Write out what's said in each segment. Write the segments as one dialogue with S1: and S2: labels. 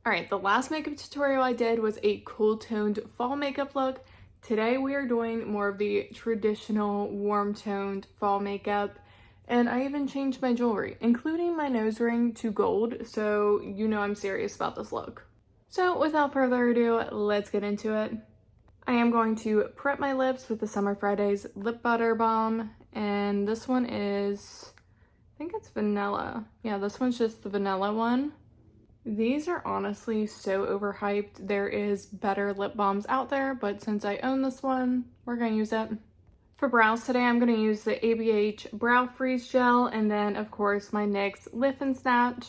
S1: Alright, the last makeup tutorial I did was a cool toned fall makeup look. Today we are doing more of the traditional warm toned fall makeup, and I even changed my jewelry, including my nose ring to gold, so you know I'm serious about this look. So without further ado, let's get into it. I am going to prep my lips with the Summer Fridays Lip Butter Balm, and this one is, I think it's vanilla. Yeah, this one's just the vanilla one. These are honestly so overhyped. There is better lip balms out there, but since I own this one, we're gonna use it. For brows today, I'm gonna use the ABH Brow Freeze Gel, and then of course my NYX Lift and Snatch.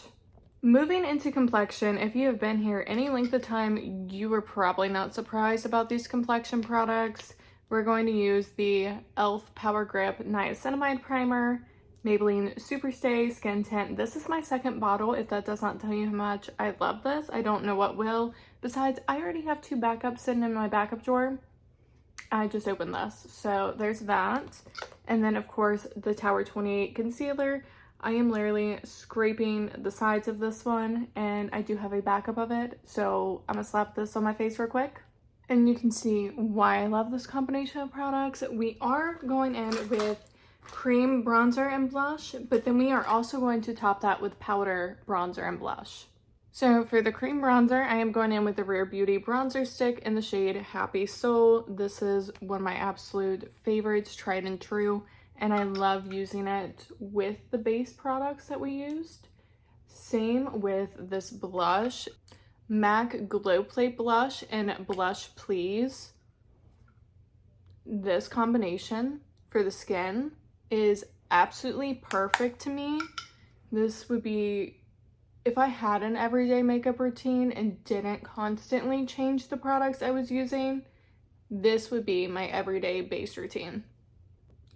S1: Moving into complexion, if you have been here any length of time, you were probably not surprised about these complexion products. We're going to use the e.l.f. Power Grip Niacinamide Primer, Maybelline Superstay Skin Tint. This is my second bottle, if that does not tell you how much I love this. I don't know what will. Besides, I already have two backups sitting in my backup drawer. I just opened this, so there's that. And then of course the Tower 28 Concealer. I am literally scraping the sides of this one, and I do have a backup of it, so I'm gonna slap this on my face real quick. And you can see why I love this combination of products. We are going in with cream bronzer and blush, but then we are also going to top that with powder bronzer and blush. So for the cream bronzer, I am going in with the Rare Beauty bronzer stick in the shade Happy Soul. This is one of my absolute favorites, tried and true, and I love using it with the base products that we used. Same with this blush, MAC Glow Plate Blush and Blush Please. This combination for the skin is absolutely perfect to me. This would be, if I had an everyday makeup routine and didn't constantly change the products I was using, this would be my everyday base routine.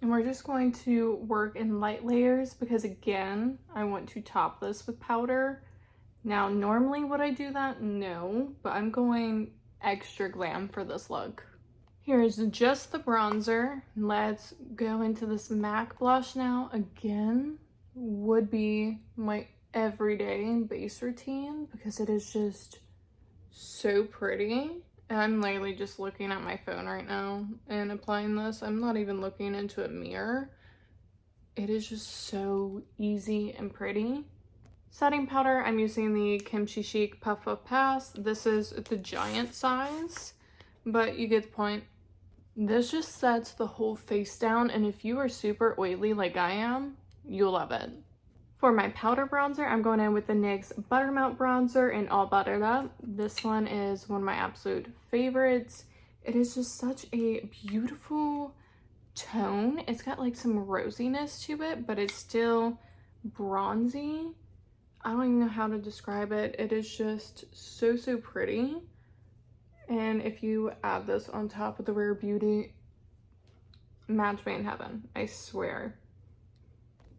S1: And we're just going to work in light layers because again, I want to top this with powder. Now, normally would I do that? No, but I'm going extra glam for this look. Here's just the bronzer. Let's go into this MAC blush now. Again, would be my everyday base routine because it is just so pretty. And I'm literally just looking at my phone right now and applying this. I'm not even looking into a mirror. It is just so easy and pretty. Setting powder, I'm using the Kimchi Chic Puff Puff Pass. This is the giant size, but you get the point. This just sets the whole face down, and if you are super oily like I am, you'll love it. For my powder bronzer, I'm going in with the NYX Buttermelt Bronzer in All Buttered Up. This one is one of my absolute favorites. It is just such a beautiful tone. It's got like some rosiness to it, but it's still bronzy. I don't even know how to describe it. It is just so, so pretty. And if you add this on top of the Rare Beauty, match made in heaven, I swear.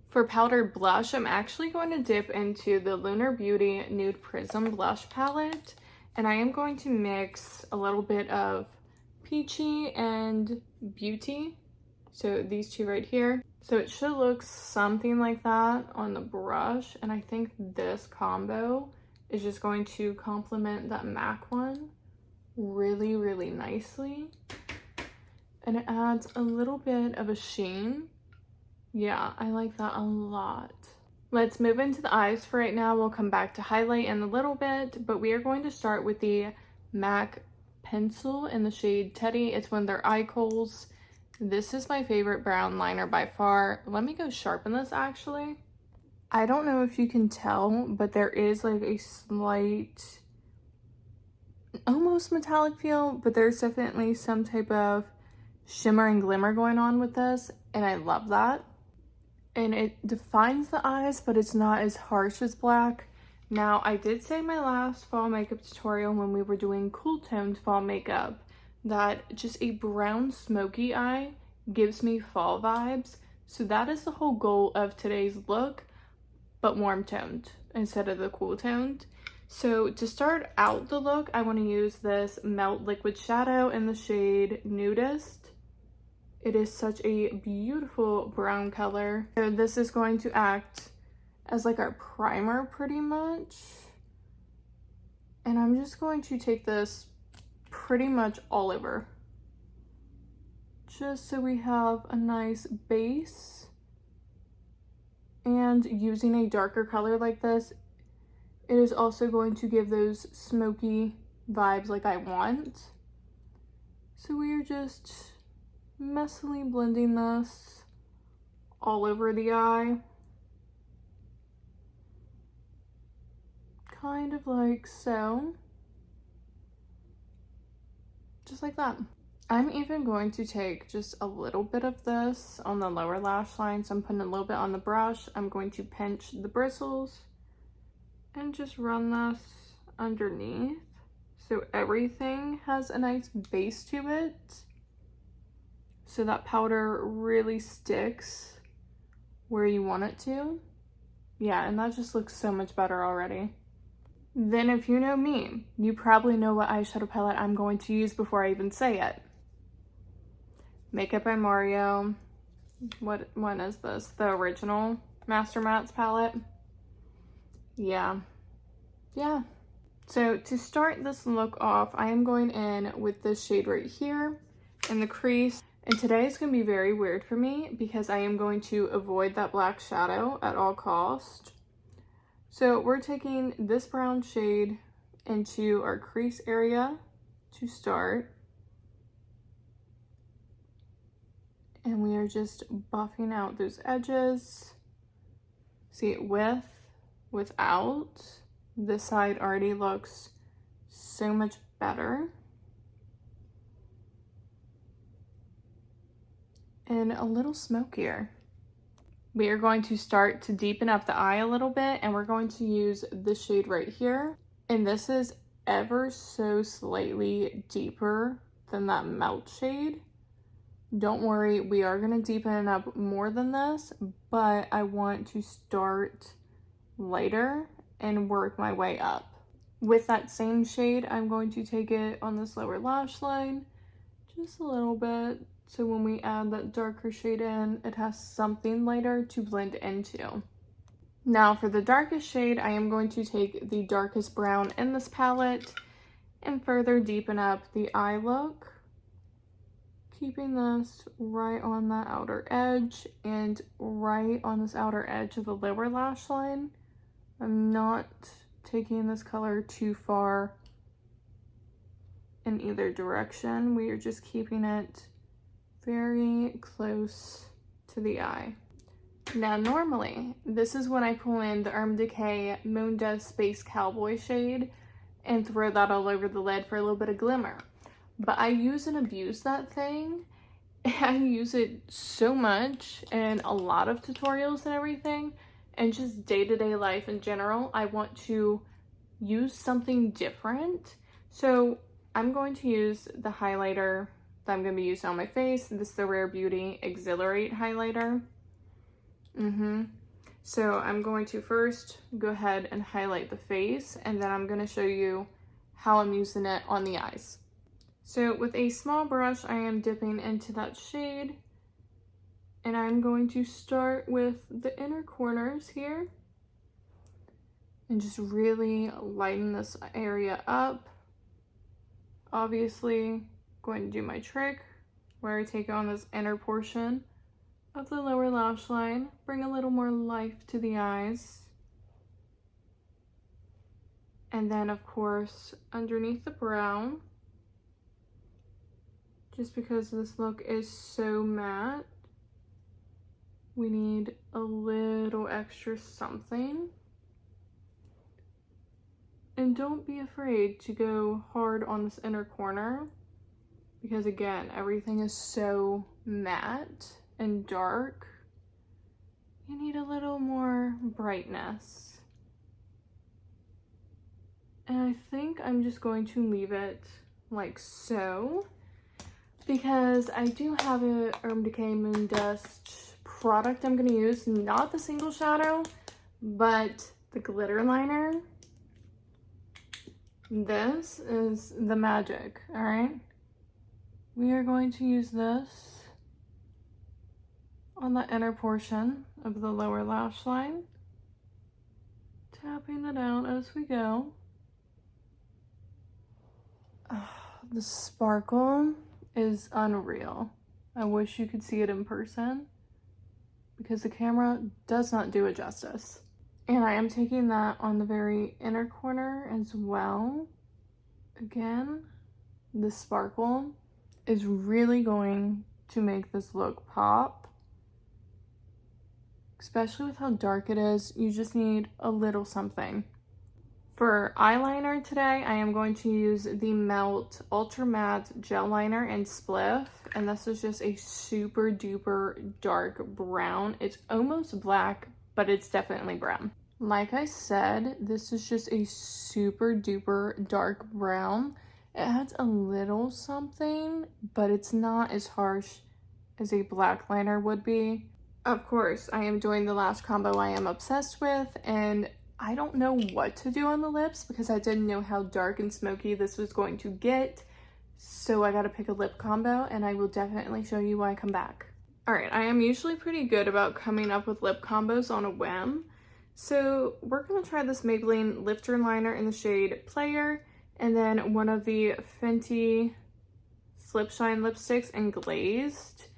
S1: For powdered blush, I'm actually going to dip into the Lunar Beauty Nude Prism Blush Palette. And I am going to mix a little bit of Peachy and Beauty. So these two right here. So it should look something like that on the brush. And I think this combo is just going to complement that MAC one really, really nicely. And it adds a little bit of a sheen. Yeah, I like that a lot. Let's move into the eyes for right now. We'll come back to highlight in a little bit, but we are going to start with the MAC pencil in the shade Teddy. It's one of their eye koals. This is my favorite brown liner by far. Let me go sharpen this actually. I don't know if you can tell, but there is like a slight, almost metallic feel, but there's definitely some type of shimmer and glimmer going on with this, and I love that. And it defines the eyes, but it's not as harsh as black. Now, I did say in my last fall makeup tutorial when we were doing cool toned fall makeup that just a brown smoky eye gives me fall vibes. So that is the whole goal of today's look, but warm toned instead of the cool toned. So to start out the look, I want to use this Melt Liquid Shadow in the shade Nudist. It is such a beautiful brown color. So this is going to act as like our primer pretty much. And I'm just going to take this pretty much all over, just so we have a nice base. And using a darker color like this, it is also going to give those smoky vibes like I want. So we are just messily blending this all over the eye. Kind of like so. Just like that. I'm even going to take just a little bit of this on the lower lash line. So I'm putting a little bit on the brush. I'm going to pinch the bristles and just run this underneath. So everything has a nice base to it. So that powder really sticks where you want it to. Yeah, and that just looks so much better already. Then if you know me, you probably know what eyeshadow palette I'm going to use before I even say it. Makeup by Mario. What one is this? The original Master Mattes palette. Yeah. So to start this look off, I am going in with this shade right here in the crease. And today is going to be very weird for me because I am going to avoid that black shadow at all cost. So we're taking this brown shade into our crease area to start. And we are just buffing out those edges. See, without, this side already looks so much better. And a little smokier. We are going to start to deepen up the eye a little bit, and we're going to use this shade right here. And this is ever so slightly deeper than that melt shade. Don't worry, we are going to deepen it up more than this, but I want to start lighter and work my way up. With that same shade, I'm going to take it on this lower lash line, just a little bit, so when we add that darker shade in, it has something lighter to blend into. Now for the darkest shade, I am going to take the darkest brown in this palette and further deepen up the eye look. Keeping this right on the outer edge and right on this outer edge of the lower lash line. I'm not taking this color too far in either direction. We are just keeping it very close to the eye. Now normally, this is when I pull in the Urban Decay Moon Dust Space Cowboy shade and throw that all over the lid for a little bit of glimmer. But I use and abuse that thing. I use it so much in a lot of tutorials and everything, and just day-to-day life in general. I want to use something different. So I'm going to use the highlighter that I'm going to be using on my face. This is the Rare Beauty Exhilarate highlighter. So I'm going to first go ahead and highlight the face, and then I'm going to show you how I'm using it on the eyes. So with a small brush, I am dipping into that shade, and I'm going to start with the inner corners here and just really lighten this area up. Obviously, going to do my trick where I take on this inner portion of the lower lash line, bring a little more life to the eyes. And then of course, underneath the brow, just because this look is so matte, we need a little extra something. And don't be afraid to go hard on this inner corner, because again, everything is so matte and dark. You need a little more brightness. And I think I'm just going to leave it like so, because I do have a Urban Decay Moon Dust product I'm going to use, not the single shadow, but the glitter liner. This is the magic, all right? We are going to use this on the inner portion of the lower lash line, tapping it out as we go. The sparkle is unreal. I wish you could see it in person because the camera does not do it justice. And I am taking that on the very inner corner as well. Again, the sparkle is really going to make this look pop. Especially with how dark it is, you just need a little something. For eyeliner today, I am going to use the Melt Ultra Matte Gel Liner in Spliff. And this is just a super duper dark brown. It's almost black, but it's definitely brown. Like I said, this is just a super duper dark brown. It adds a little something, but it's not as harsh as a black liner would be. Of course, I am doing the lash combo I am obsessed with, and I don't know what to do on the lips because I didn't know how dark and smoky this was going to get. So I gotta pick a lip combo, and I will definitely show you when I come back. All right, I am usually pretty good about coming up with lip combos on a whim. So we're gonna try this Maybelline Lifter Liner in the shade Player, and then one of the Fenty Slip Shine lipsticks in Glazed.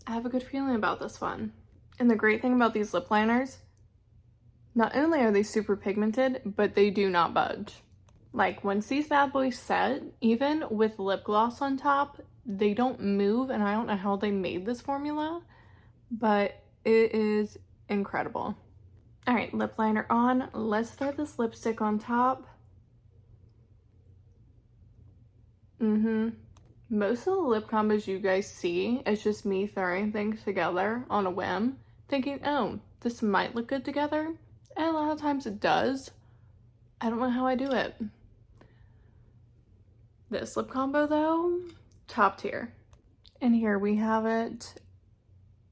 S1: I have a good feeling about this one. And the great thing about these lip liners, not only are they super pigmented, but they do not budge. Like once these bad boys set, even with lip gloss on top, they don't move, and I don't know how they made this formula, but it is incredible. All right, lip liner on. Let's throw this lipstick on top. Most of the lip combos you guys see is just me throwing things together on a whim, thinking, oh, this might look good together. And a lot of times it does. I don't know how I do it. This lip combo though, top tier. And here we have it,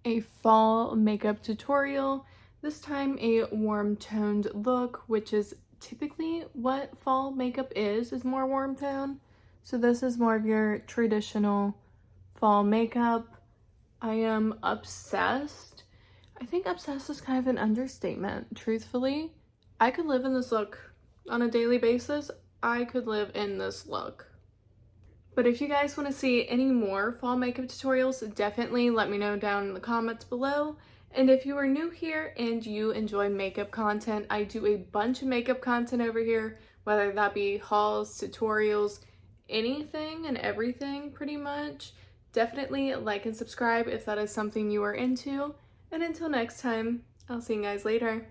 S1: a fall makeup tutorial. This time a warm toned look, which is typically what fall makeup is more warm tone. So this is more of your traditional fall makeup. I am obsessed. I think obsessed is kind of an understatement, truthfully. I could live in this look on a daily basis. I could live in this look. But if you guys want to see any more fall makeup tutorials, definitely let me know down in the comments below. And if you are new here and you enjoy makeup content, I do a bunch of makeup content over here, whether that be hauls, tutorials, anything and everything pretty much. Definitely like and subscribe if that is something you are into. And until next time, I'll see you guys later.